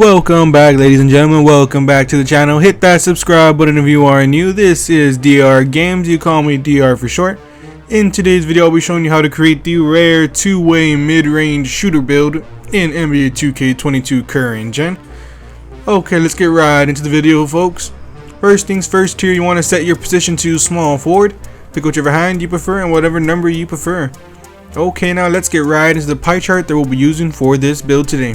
Welcome back, ladies and gentlemen. Welcome back to the channel. Hit that subscribe button if you are new. This is DR Games. You call me DR for short. In today's video, I'll be showing you how to create the rare two-way mid-range shooter build in NBA2K22 current gen. Okay, let's get right into the video, folks. First things first, here you want to set your position to small forward. Pick whichever hand you prefer and whatever number you prefer. Okay, now let's get right into the pie chart that we'll be using for this build today.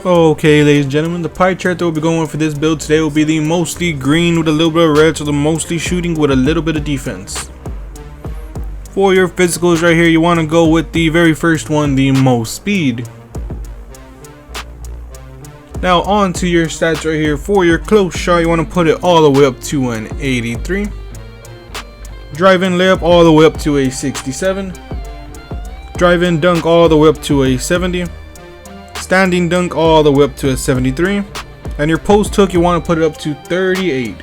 Okay, ladies and gentlemen, the pie chart that we'll be going for this build today will be the mostly green with a little bit of red, so the mostly shooting with a little bit of defense. For your physicals right here, you want to go with the very first one, the most speed. Now on to your stats right here. For your close shot, you want to put it all the way up to an 83. Drive-in layup all the way up to a 67. Drive-in dunk all the way up to a 70. Standing dunk all the way up to a 73, and your post hook you want to put it up to 38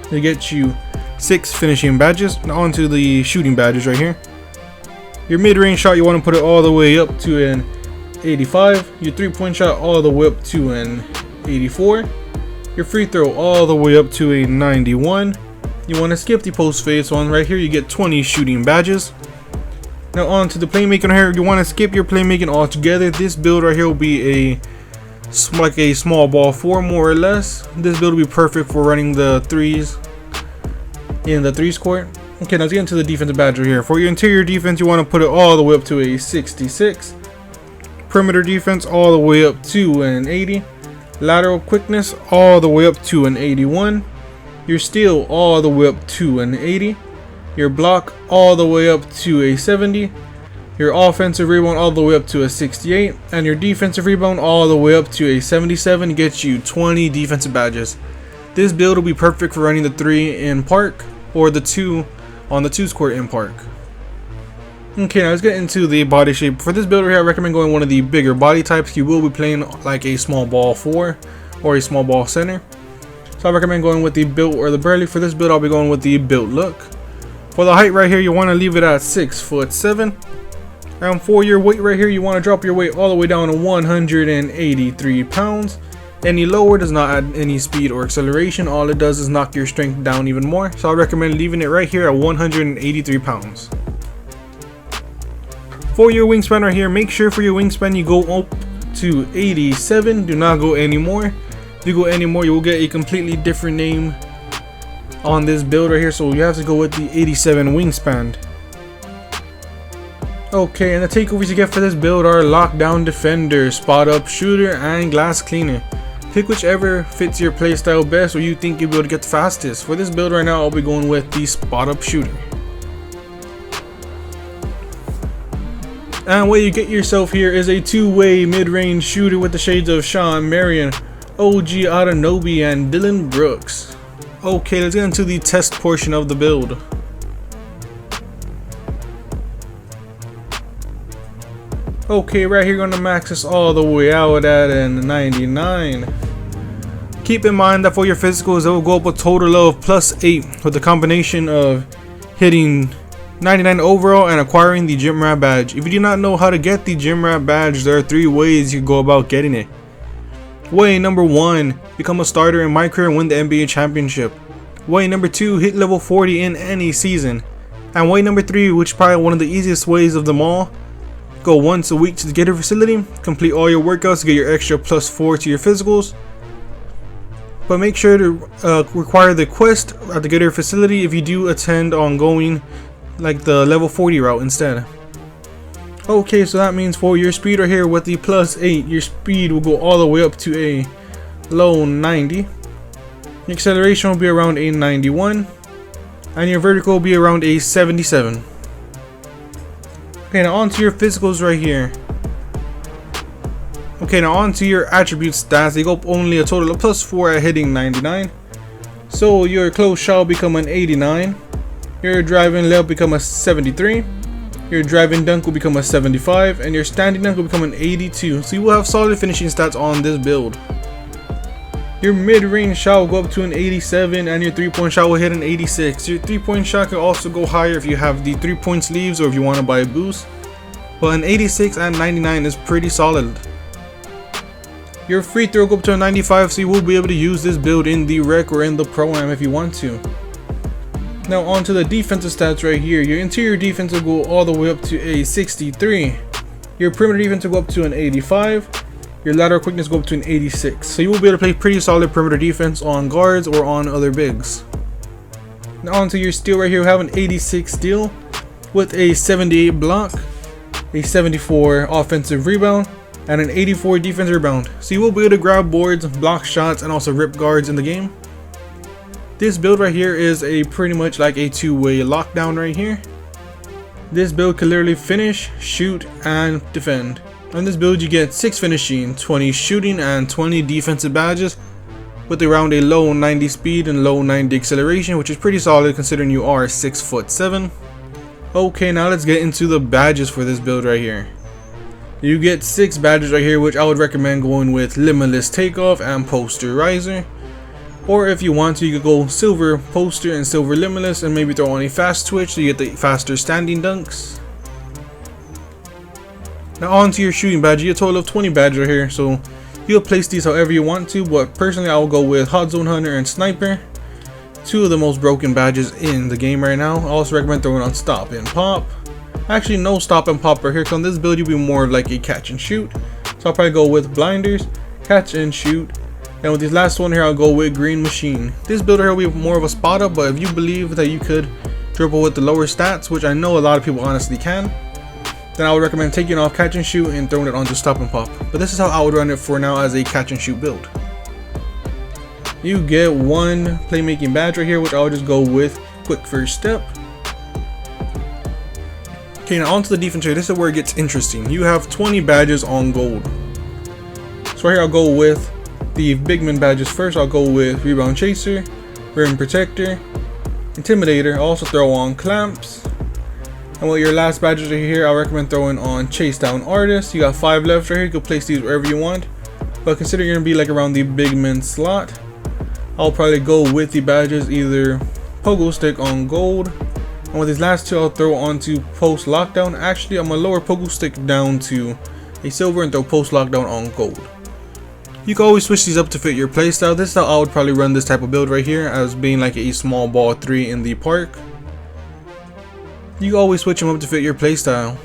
to get you 6 finishing badges. Now onto the shooting badges right here. Your mid-range shot you want to put it all the way up to an 85. Your three-point shot all the way up to an 84. Your free throw all the way up to a 91. You want to skip the post face one right here. You get 20 shooting badges. Now on to the playmaking here. You want to skip your playmaking altogether. This build right here will be like a small ball 4 more or less. This build will be perfect for running the threes in the threes court. Okay, now let's get into the defensive badge right here. For your interior defense, you want to put it all the way up to a 66. Perimeter defense all the way up to an 80. Lateral quickness all the way up to an 81. Your steal all the way up to an 80. Your block all the way up to a 70, your offensive rebound all the way up to a 68, and your defensive rebound all the way up to a 77 gets you 20 defensive badges. This build will be perfect for running the 3 in park or the 2 on the 2's court in park. Okay, now let's get into the body shape. For this build right here, I recommend going one of the bigger body types. You will be playing like a small ball 4 or a small ball center. So I recommend going with the built or the burly. For this build, I'll be going with the built look. For the height right here, you want to leave it at 6'7". And for your weight right here, you want to drop your weight all the way down to 183 pounds. Any lower does not add any speed or acceleration. All it does is knock your strength down even more. So I recommend leaving it right here at 183 pounds. For your wingspan right here, make sure for your wingspan you go up to 87. Do not go any more. If you go any more, you will get a completely different name on this build right here, so you have to go with the 87 wingspan. Okay, and the takeovers you get for this build are lockdown defender, spot up shooter, and glass cleaner. Pick whichever fits your playstyle best or you think you'll be able to get the fastest. For this build right now, I'll be going with the spot up shooter. And what you get yourself here is a two-way mid-range shooter with the shades of Sean Marion, OG Anunoby, and Dylan Brooks. Okay, let's get into the test portion of the build. Okay, right here, gonna max this all the way out at a 99. Keep in mind that for your physicals, it will go up a total of +8 with the combination of hitting 99 overall and acquiring the Gym Rat badge. If you do not know how to get the Gym Rat badge, there are 3 ways you go about getting it. Way number 1, become a starter in my career and win the NBA championship. Way number 2, hit level 40 in any season. And way number 3, which is probably one of the easiest ways of them all, go once a week to the Gator facility, complete all your workouts to get your extra +4 to your physicals. But make sure to require the quest at the Gator facility if you do attend on going like the level 40 route instead. Okay, so that means for your speed right here with the +8, your speed will go all the way up to a low 90. Your acceleration will be around a 91. And your vertical will be around a 77. Okay, now onto your physicals right here. Okay, now onto your attribute stats. They go up only a total of +4 at hitting 99. So your close shot will become an 89. Your driving layup become a 73. Your driving dunk will become a 75, and your standing dunk will become an 82. So you will have solid finishing stats on this build. Your mid-range shot will go up to an 87, and your three-point shot will hit an 86. Your three-point shot can also go higher if you have the 3-point sleeves or if you want to buy a boost. But an 86 and 99 is pretty solid. Your free throw go up to a 95, so you will be able to use this build in the rec or in the pro-am if you want to. Now on to the defensive stats right here. Your interior defense will go all the way up to a 63. Your perimeter defense will go up to an 85. Your lateral quickness will go up to an 86. So you will be able to play pretty solid perimeter defense on guards or on other bigs. Now on to your steal right here. We have an 86 steal with a 78 block, a 74 offensive rebound, and an 84 defensive rebound. So you will be able to grab boards, block shots, and also rip guards in the game. This build right here is a pretty much like a two-way lockdown right here. This build can literally finish, shoot, and defend. On this build you get 6 finishing, 20 shooting, and 20 defensive badges with around a low 90 speed and low 90 acceleration, which is pretty solid considering you are 6'7". Okay, now let's get into the badges for this build right here. You get 6 badges right here, which I would recommend going with Limitless Takeoff and Poster Riser. Or if you want to, you could go Silver Poster and Silver Limitless and maybe throw on a Fast Twitch so you get the faster standing dunks. Now on to your shooting badge. You get a total of 20 badges right here, so you'll place these however you want to, but personally I will go with Hot Zone Hunter and Sniper. 2 of the most broken badges in the game right now. I also recommend throwing on Stop and Pop. Actually, no Stop and Pop right here, so on this build you'll be more of like a catch and shoot. So I'll probably go with Blinders, Catch and Shoot. And with this last one here, I'll go with Green Machine. This build here will be more of a spot up, but if you believe that you could dribble with the lower stats, which I know a lot of people honestly can, then I would recommend taking off Catch and Shoot and throwing it onto Stop and Pop. But this is how I would run it for now as a catch and shoot build. You get 1 playmaking badge right here, which I'll just go with Quick First Step. Okay, now onto the defense here. This is where it gets interesting. You have 20 badges on gold. So right here I'll go with the big man badges first. I'll go with Rebound Chaser, Rim Protector, Intimidator. I'll also throw on Clamps. And with your last badges right here, I recommend throwing on Chase Down Artist. You got 5 left right here. You can place these wherever you want, but consider you're gonna be like around the big man slot, I'll probably go with the badges either Pogo Stick on gold, and with these last 2 I'll throw onto Post Lockdown. Actually, I'm gonna lower Pogo Stick down to a silver and throw Post Lockdown on gold. You can always switch these up to fit your playstyle. This is how I would probably run this type of build right here, as being like a small ball 3 in the park. You can always switch them up to fit your playstyle.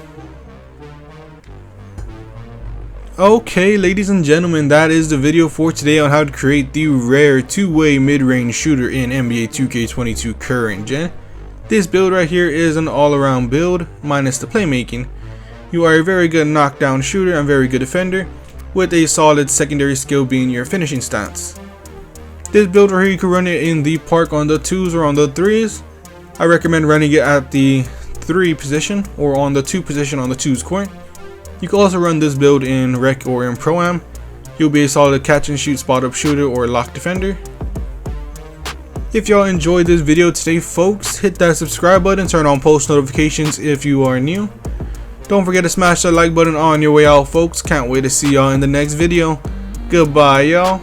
Okay, ladies and gentlemen, that is the video for today on how to create the rare 2-way mid-range shooter in NBA 2K22 current gen. This build right here is an all-around build, minus the playmaking. You are a very good knockdown shooter and very good defender, with a solid secondary skill being your finishing stats. This build right here, you can run it in the park on the 2s or on the 3s. I recommend running it at the 3 position or on the 2 position on the 2's court. You can also run this build in rec or in pro-am. You'll be a solid catch and shoot, spot up shooter, or lock defender. If y'all enjoyed this video today, folks, hit that subscribe button, turn on post notifications if you are new. Don't forget to smash that like button on your way out, folks. Can't wait to see y'all in the next video. Goodbye, y'all.